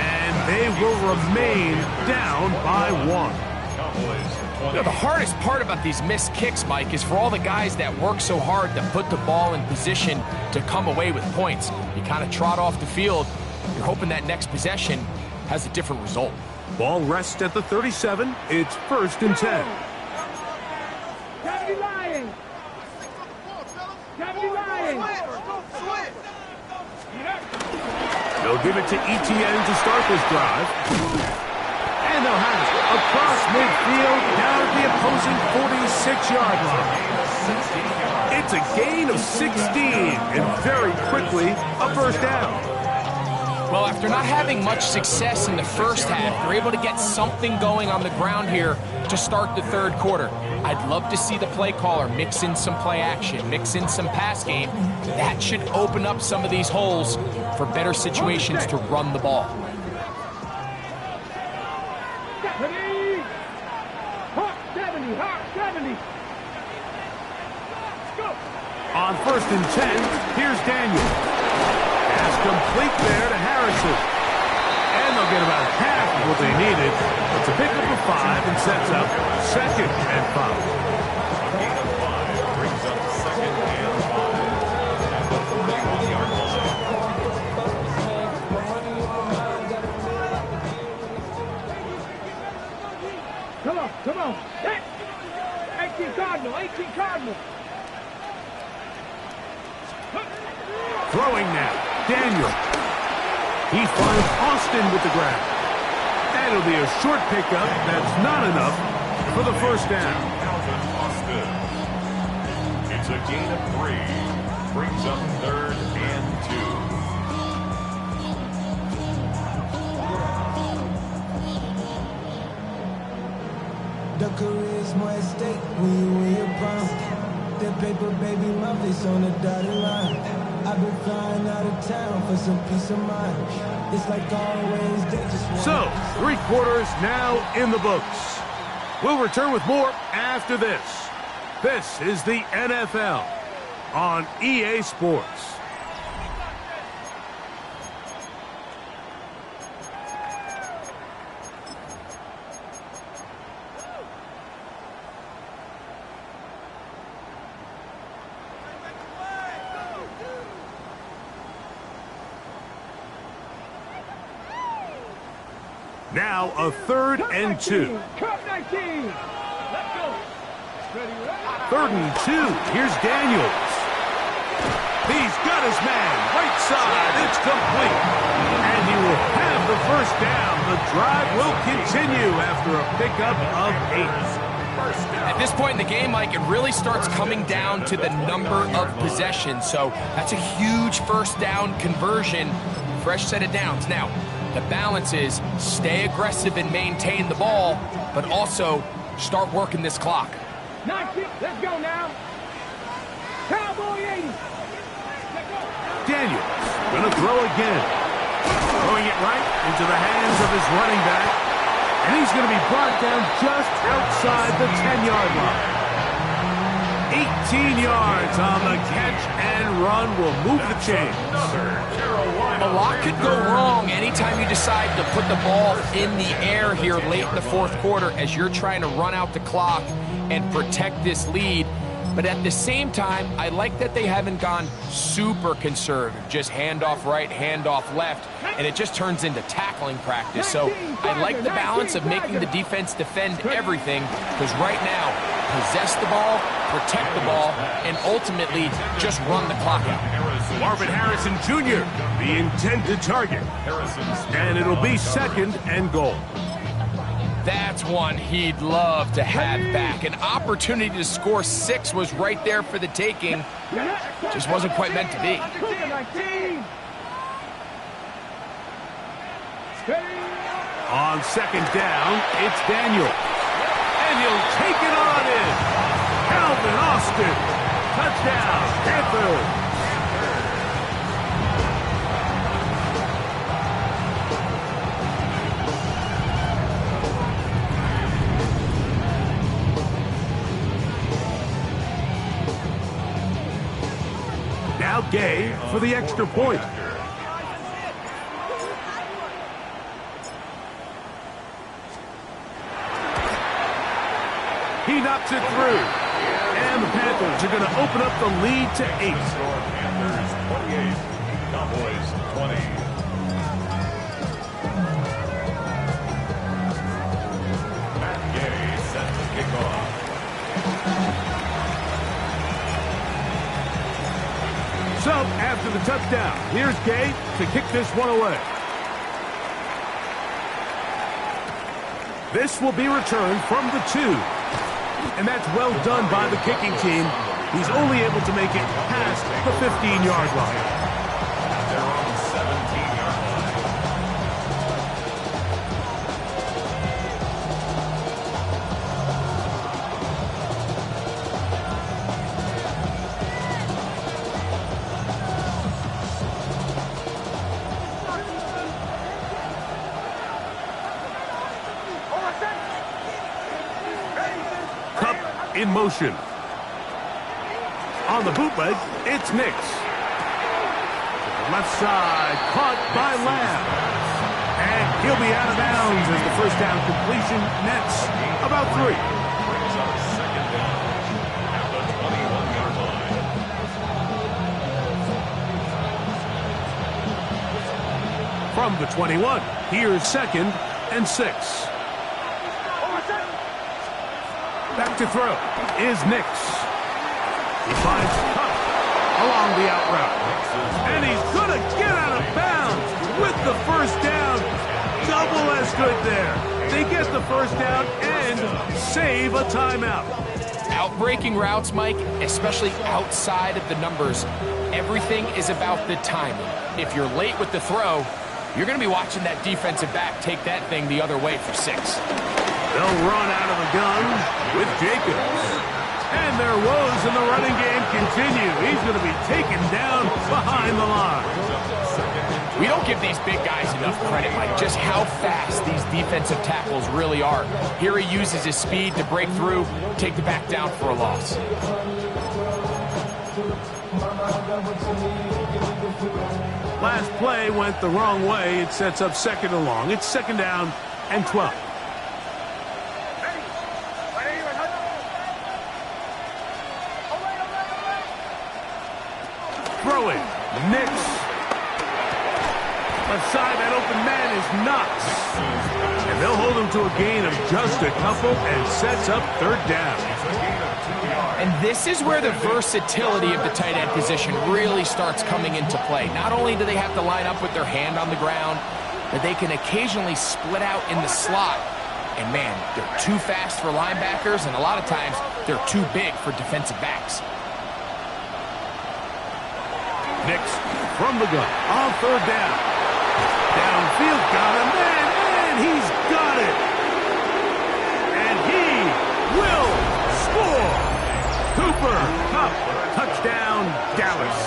And they will remain down by one. You know, the hardest part about these missed kicks, Mike, is for all the guys that work so hard to put the ball in position to come away with points. You kind of trot off the field. You're hoping that next possession has a different result. Ball rests at the 37. It's 1st and 10. Gotta be lying. Gotta be lying. They'll give it to Etienne to start this drive. And they'll have it across midfield down at the opposing 46-yard line. It's a gain of 16 and very quickly a first down. Well, after not having much success in the first half, they're able to get something going on the ground here to start the third quarter. I'd love to see the play caller mix in some play action, mix in some pass game. That should open up some of these holes for better situations to run the ball. On 1st and 10, here's Daniel. Pass complete there to Harrison. And they'll get about half of what they needed. It's a pickup of 5 and sets up 2nd and 5. A gain of 5 brings up 2nd and 5 at the 41-yard line. Come on. Hey! 18 Cardinal. Throwing now, Daniel. He finds Austin with the grab. That'll be a short pickup. That's not enough for the first down. Calvin Austin. It's a gain of 3. Brings up 3rd and 2. The career is more at stake when you win your prime. That paper, baby, my face on the dotted line. I've been flying out of town for some peace of mind. It's like always, they just want. So, 3 quarters now in the books. We'll return with more after this. This is the NFL on EA Sports. Now a 3rd and 2. Cup 19. Let's go. 3rd and 2. Here's Daniels. He's got his man. Right side. It's complete. And he will have the first down. The drive will continue after a pickup of 8. At this point in the game, Mike, it really starts coming down to the number of possessions. So that's a huge first down conversion. Fresh set of downs. Now, the balance is stay aggressive and maintain the ball, but also start working this clock. 19, let's go now. Cowboy 80. Daniels going to throw again. Throwing it right into the hands of his running back. And he's going to be brought down just outside the 10-yard line. 18 yards on the catch and run will move the chains. A lot could go wrong anytime you decide to put the ball in the air here late in the fourth quarter as you're trying to run out the clock and protect this lead. But at the same time, I like that they haven't gone super conservative, just handoff right, handoff left, and it just turns into tackling practice. So I like the balance of making the defense defend everything, because right now, possess the ball, protect the ball, and ultimately just run the clock out. Marvin Harrison Jr., the intended target. And it'll be 2nd and goal. That's one he'd love to have back. An opportunity to score 6 was right there for the taking. Just wasn't quite meant to be. On 2nd down, it's Daniel. And he'll take it on in. Calvin Austin. Touchdown, Panthers. Now Gay for the extra point. He knocks it through. And the Panthers are going to open up the lead to 8. Panthers 28, Cowboys 20. Matt Gay set to kick off. So, after the touchdown, here's Gay to kick this one away. This will be returned from the 2. And that's well done by the kicking team. He's only able to make it past the 15-yard line. They're on the 17-yard line. In motion. On the bootleg, it's Nix. Left side, caught by Lamb. And he'll be out of bounds as the first down completion nets about 3. Brings up 2nd down at the 21-yard line. From the 21, here's 2nd and 6. Back to throw is Nix. He finds Cup along the out route. And he's going to get out of bounds with the first down. Double as good there. They get the first down and save a timeout. Outbreaking routes, Mike, especially outside of the numbers, everything is about the timing. If you're late with the throw, you're going to be watching that defensive back take that thing the other way for 6. They'll run out of the gun with Jacobs. And their woes in the running game continue. He's going to be taken down behind the line. We don't give these big guys enough credit, Mike, just how fast these defensive tackles really are. Here he uses his speed to break through, take the back down for a loss. Last play went the wrong way. It sets up 2nd and long. It's 2nd down and 12. Throwing. Nix. Left side, that open man is Knox. And they'll hold him to a gain of just a couple and sets up 3rd down. And this is where the versatility of the tight end position really starts coming into play. Not only do they have to line up with their hand on the ground, but they can occasionally split out in the slot. And man, they're too fast for linebackers, and a lot of times they're too big for defensive backs. Nix from the gun on 3rd down. Downfield, got him, and he's got it. And he will score. Cooper Kupp, touchdown, Dallas.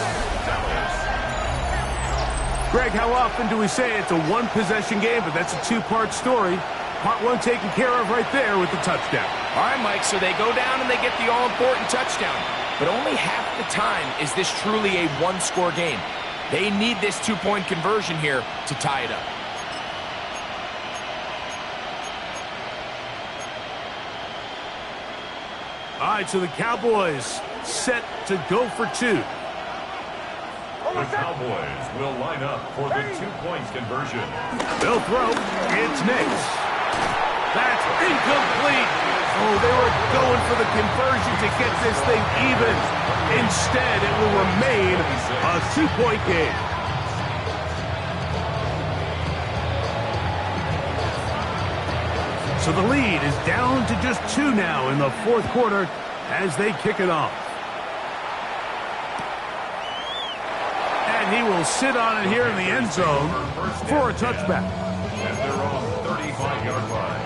Greg, how often do we say it's a one-possession game, but that's a 2-part story? Part 1 taken care of right there with the touchdown. All right, Mike, so they go down and they get the all-important touchdown. But only half the time is this truly a one-score game. They need this 2-point conversion here to tie it up. All right, so the Cowboys set to go for two. The Cowboys will line up for the 2-point conversion. They'll throw. It's Nix. That's incomplete. Oh, they were going for the conversion to get this thing even. Instead, it will remain a 2-point game. So the lead is down to just 2 now in the fourth quarter as they kick it off. And he will sit on it here in the end zone for a touchback. And they're on 35-yard line.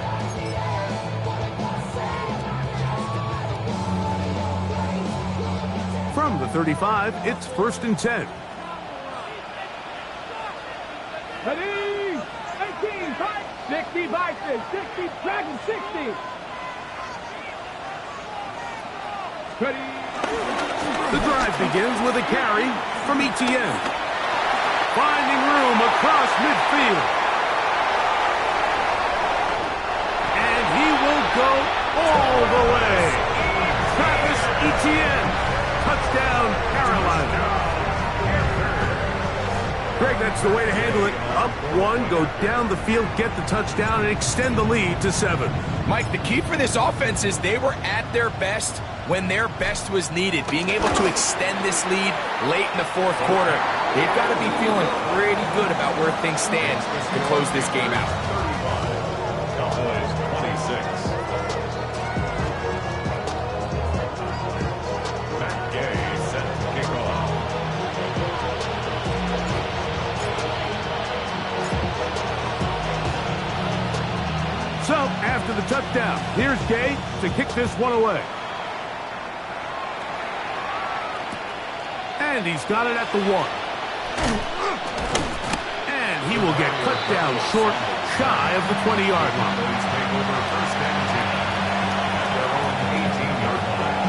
From the 35, it's 1st and 10. Ready? 18, 5, 60, Vikings, 60, Dragons, 60. Ready? The drive begins with a carry from Etienne. Finding room across midfield. And he will go all the way. Travis Etienne. Touchdown, Carolina. Greg, that's the way to handle it. Up 1, go down the field, get the touchdown, and extend the lead to 7. Mike, the key for this offense is they were at their best when their best was needed. Being able to extend this lead late in the fourth quarter, they've got to be feeling pretty good about where things stand to close this game out. Cowboys 26. Matt Gay set to kick off. So, after the touchdown, here's Gay to kick this one away. And he's got it at the 1. And he will get cut down short, shy of the 20-yard line. Cowboys take over 1st and 10 at their own 18-yard line.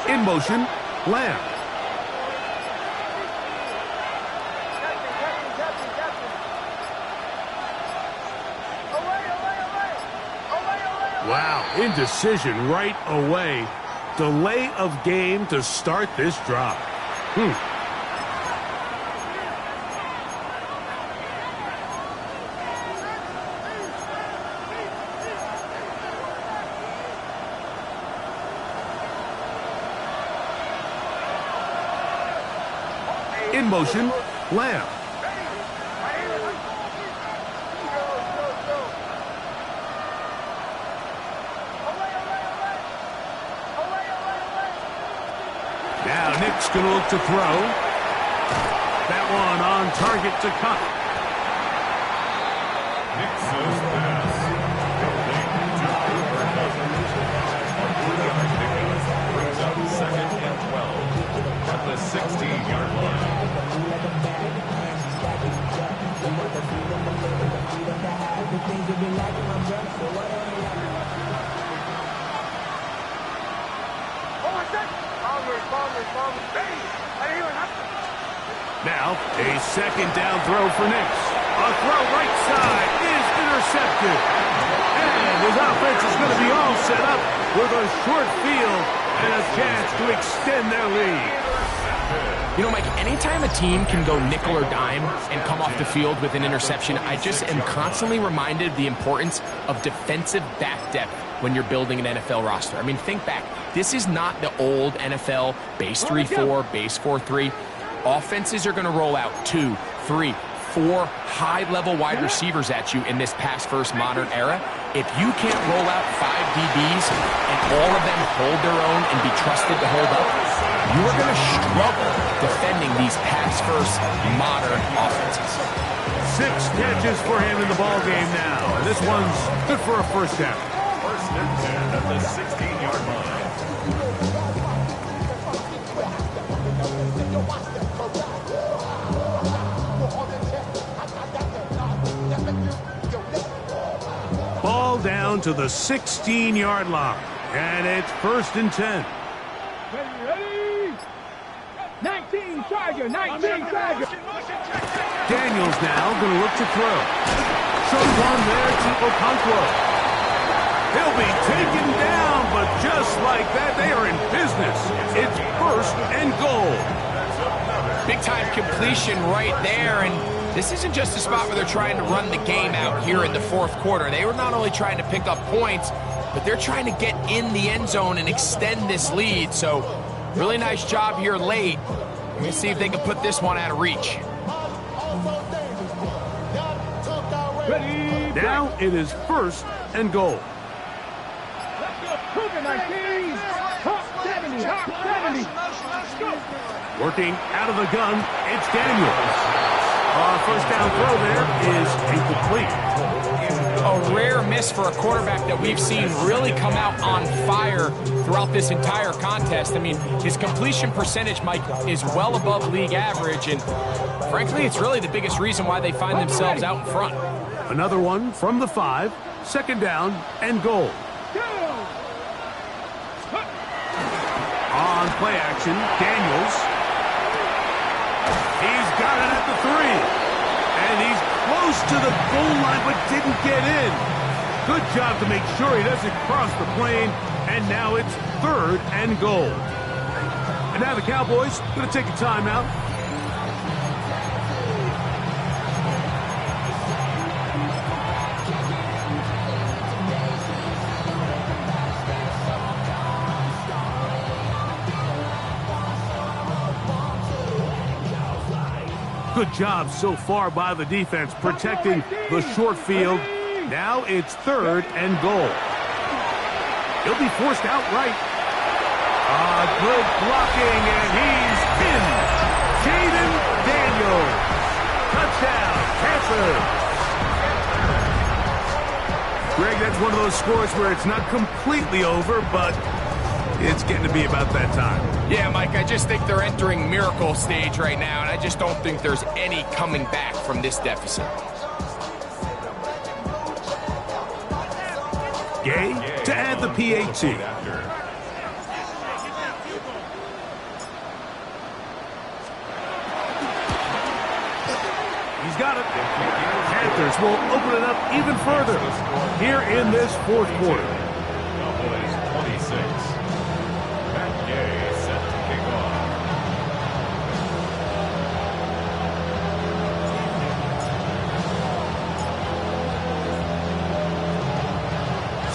In motion, Lamb. Wow, indecision right away. Delay of game to start this drive. In motion, Lamb. Now Nick's going to look to throw. That one on target to cut. Nick's pass. Complete to Cooper Cousins. A 3-yard pickup brings up 2nd and 12 at the 16-yard line. Now, a 2nd down throw for Nix. A throw right side is intercepted. And his offense is going to be all set up with a short field and a chance to extend their lead. You know, Mike, anytime a team can go nickel or dime and come off the field with an interception, I just am constantly reminded of the importance of defensive back depth when you're building an NFL roster. I mean, think back. This is not the old NFL base 3-4, base 4-3. Offenses are going to roll out 2, 3, 4 high-level wide receivers at you in this pass-first modern era. If you can't roll out 5 DBs and all of them hold their own and be trusted to hold up, you are going to struggle defending these pass-first modern offenses. 6 catches for him in the ball game now. And this one's good for a first down. First and 10 at the 16-yard line. Ball down to the 16-yard line. And it's first and 10. Ready? 19 Charger, 19 Charger. Daniels now going to look to throw. Shows one there to Okonkwo. He'll be taken down, but just like that, they are in business. It's first and goal. Big-time completion right there, and this isn't just a spot where they're trying to run the game out here in the fourth quarter. They were not only trying to pick up points, but they're trying to get in the end zone and extend this lead. So, really nice job here late. We're going to see if they can put this one out of reach. Ready? Now it is first and goal. Let's go. Cougar 19. Hawk 70. Hawk 70. Let's go. Working out of the gun, it's Daniels. First down throw there is incomplete. A rare miss for a quarterback that we've seen really come out on fire throughout this entire contest. I mean, his completion percentage, Mike, is well above league average, and frankly, it's really the biggest reason why they find themselves out in front. Another one from the 5, second down and goal. On play action, Daniels. He's got it at the 3. And he's close to the goal line, but didn't get in. Good job to make sure he doesn't cross the plane. And now it's third and goal. And now the Cowboys going to take a timeout. Good job so far by the defense protecting the short field. Now it's third and goal. He'll be forced out right. Good blocking, and he's in. Jaden Daniels. Touchdown, Panthers. Greg, that's one of those scores where it's not completely over, but it's getting to be about that time. Yeah, Mike, I just think they're entering miracle stage right now, and I just don't think there's any coming back from this deficit. Gay to add the PAT. He's got it. Panthers will open it up even further here in this fourth quarter. Cowboys 26.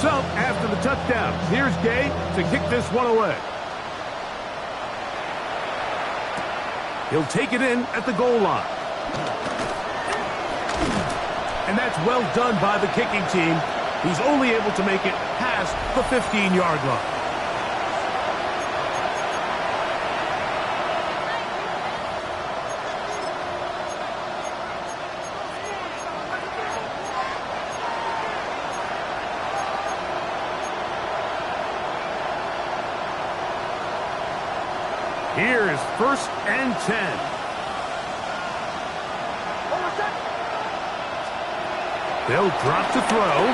So, after the touchdown, here's Gay to kick this one away. He'll take it in at the goal line. And that's well done by the kicking team. He's only able to make it past the 15-yard line. Here's first and 10. They'll drop to throw.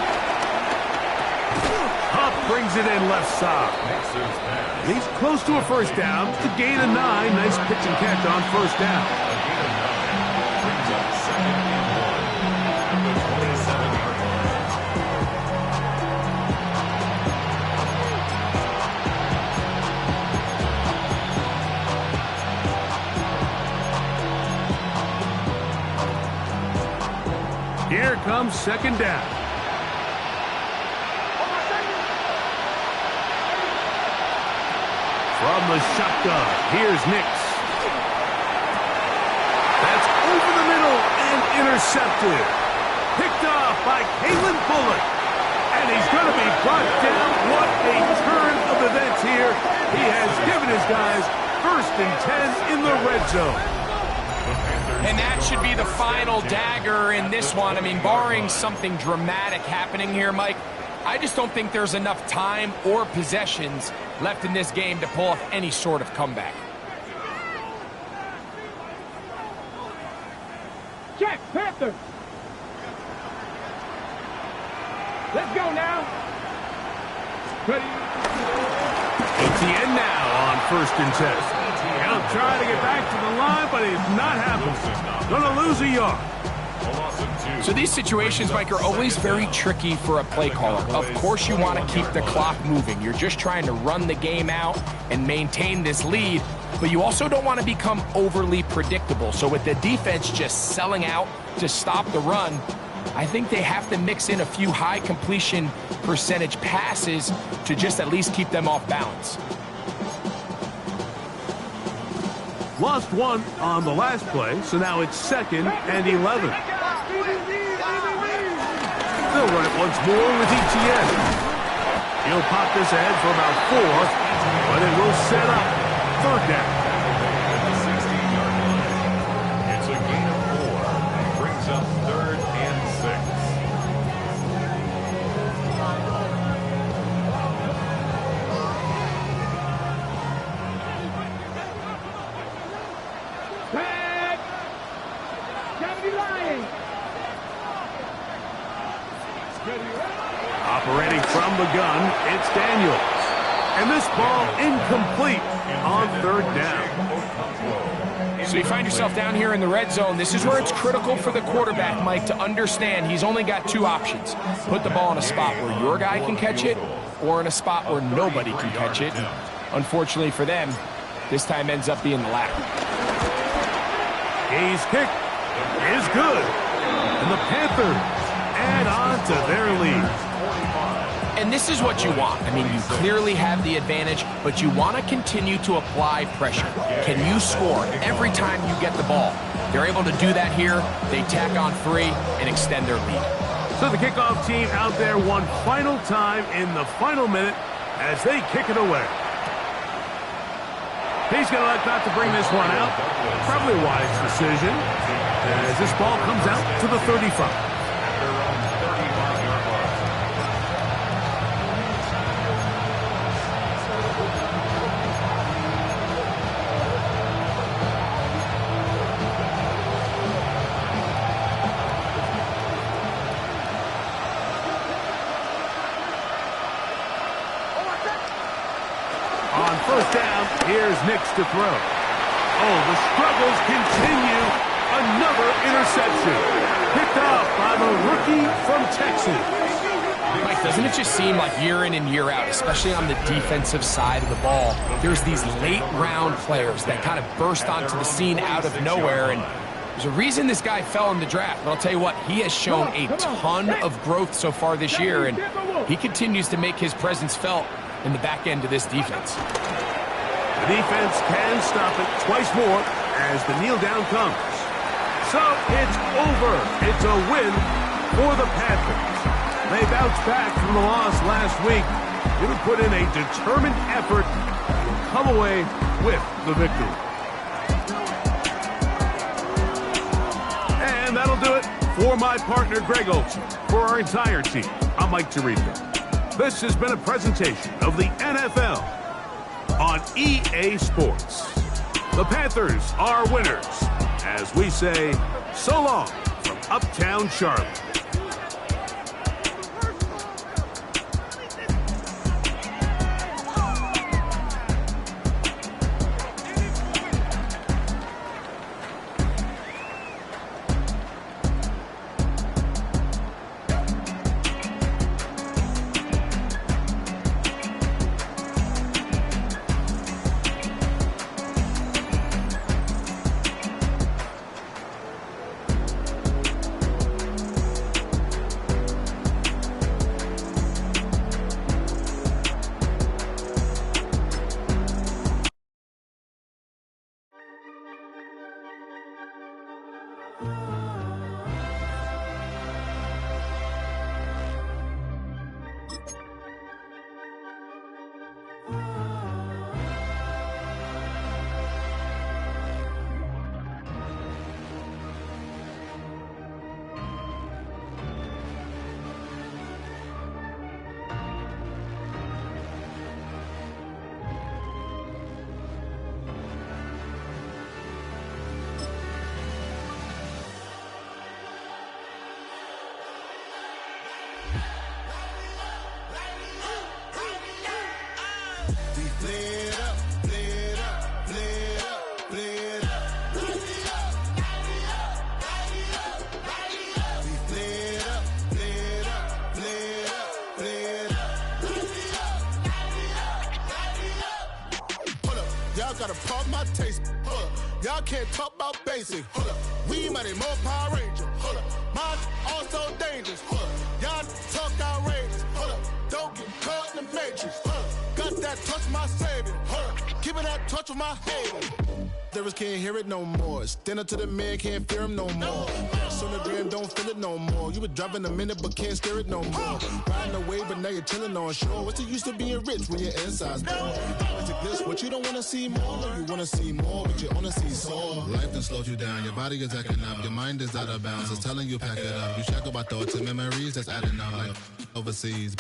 Huff brings it in left side. He's close to a first down. To gain a 9. Nice pitch and catch on first down. Brings up second and 1 at the 27-yard line. Here comes second down. From the shotgun, here's Nix. That's over the middle and intercepted. Picked off by Kalen Bullock. And he's going to be brought down. What a turn of events here. He has given his guys 1st and 10 in the red zone. And that should be the final dagger in this one. I mean, barring something dramatic happening here, Mike, I just don't think there's enough time or possessions left in this game to pull off any sort of comeback. Check, Panthers. Let's go now. Ready? ATN now on 1st and 10. He'll try to get back to the line, but it's not happening. Gonna lose a yard. So these situations, Mike, are always very tricky for a play caller. Of course you want to keep the clock moving. You're just trying to run the game out and maintain this lead, but you also don't want to become overly predictable. So with the defense just selling out to stop the run, I think they have to mix in a few high completion percentage passes to just at least keep them off balance. Lost one on the last play, so now it's 2nd and 11. They'll run it once more with ETN. He'll pop this ahead for about 4, but it will set up 3rd down. At the 16-yard line, it's a gain of 4. Brings up 3rd and 6. Back. Gotta be lying. Operating from the gun, it's Daniels. And this ball incomplete on 3rd down. So you find yourself down here in the red zone. This is where it's critical for the quarterback, Mike, to understand he's only got 2 options. Put the ball in a spot where your guy can catch it, or in a spot where nobody can catch it. Unfortunately for them, this time ends up being the latter. His kick is good. And the Panthers add on to their lead. And this is what you want. I mean, you clearly have the advantage, but you want to continue to apply pressure. Can you score every time you get the ball? They're able to do that here. They tack on 3 and extend their lead. So the kickoff team out there one final time in the final minute as they kick it away. He's going to elect not to bring this one out. Probably a wise decision as this ball comes out to the 35. On 1st down, here's Nix to throw. Oh, the struggles continue. Another interception. Picked up by the rookie from Texas. Mike, doesn't it just seem like year in and year out, especially on the defensive side of the ball, there's these late-round players that kind of burst onto the scene out of nowhere, and there's a reason this guy fell in the draft. But I'll tell you what, he has shown a ton of growth so far this year, and he continues to make his presence felt in the back end of this defense. The defense can stop it twice more as the kneel down comes. So it's over. It's a win for the Panthers. They bounced back from the loss last week. They would put in a determined effort and come away with the victory. And that'll do it for my partner, Greg Olson. For our entire team, I'm Mike Tirico. This has been a presentation of the NFL on EA Sports. The Panthers are winners, as we say, so long from Uptown Charlotte. We flared up, flared up, flared up, flared up. We flared up, flared up, flared up, flared up. Hold up, y'all gotta pardon my taste. Hold up, y'all can't talk about basic. Hold up, we mighty more Power Ranger. Hold up, mine also dangerous. Hold up, y'all talk outrageous. Hold up, don't get caught in the matrix. Hold up, got that touch my savior. Hold up, keeping that touch with my haters. Lyrics can't hear it no more. Stand up to the man, can't fear him no more. On the gram, don't feel it no more. You been driving a minute, but can't steer it no more. Riding away, but now you're chilling on shore. What's the use of being rich when your inside's poor? It's a glitch, what you don't wanna see more. No, you wanna see more, but you wanna see sore. Life done slowed you down, your body is acting up, your mind is out of bounds. It's telling you pack it up. You shackle by thoughts and memories that's adding up. Like overseas,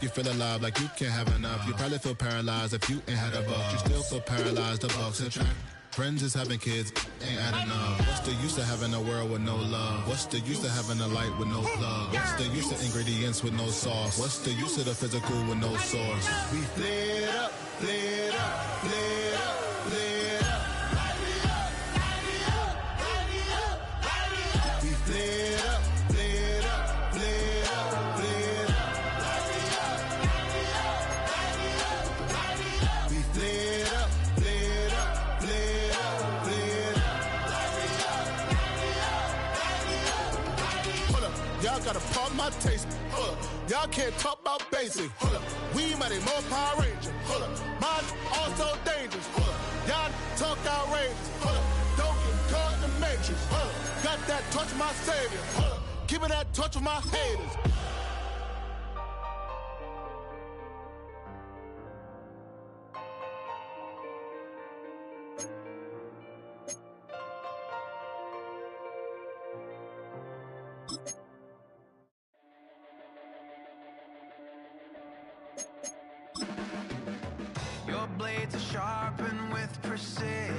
you feel alive like you can't have enough. You probably feel paralyzed if you ain't had a buck. You still feel paralyzed, the bucks attract. Friends is having kids, ain't adding up. What's the use of having a world with no love? What's the use of having a light with no plug? What's the use of ingredients with no sauce? What's the use of the physical with no source? We flared up, flared up, flared up, flared up. We flared up, flared up, flared up, flared up. We flared up, flared up, flared up. Y'all gotta pardon my taste. Hold up, y'all can't talk about basic. Hold up, we mighty more Power Ranger. Hold up, mine also dangerous. Hold up, y'all talk outrageous. Hold up, don't get caught in the matrix. Hold up, got that touch my savior. Hold up, keeping that touch with my haters. Your blades are sharpened with precision,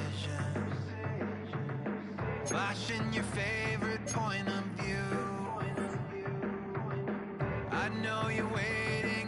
flashing your favorite point of view. I know you're waiting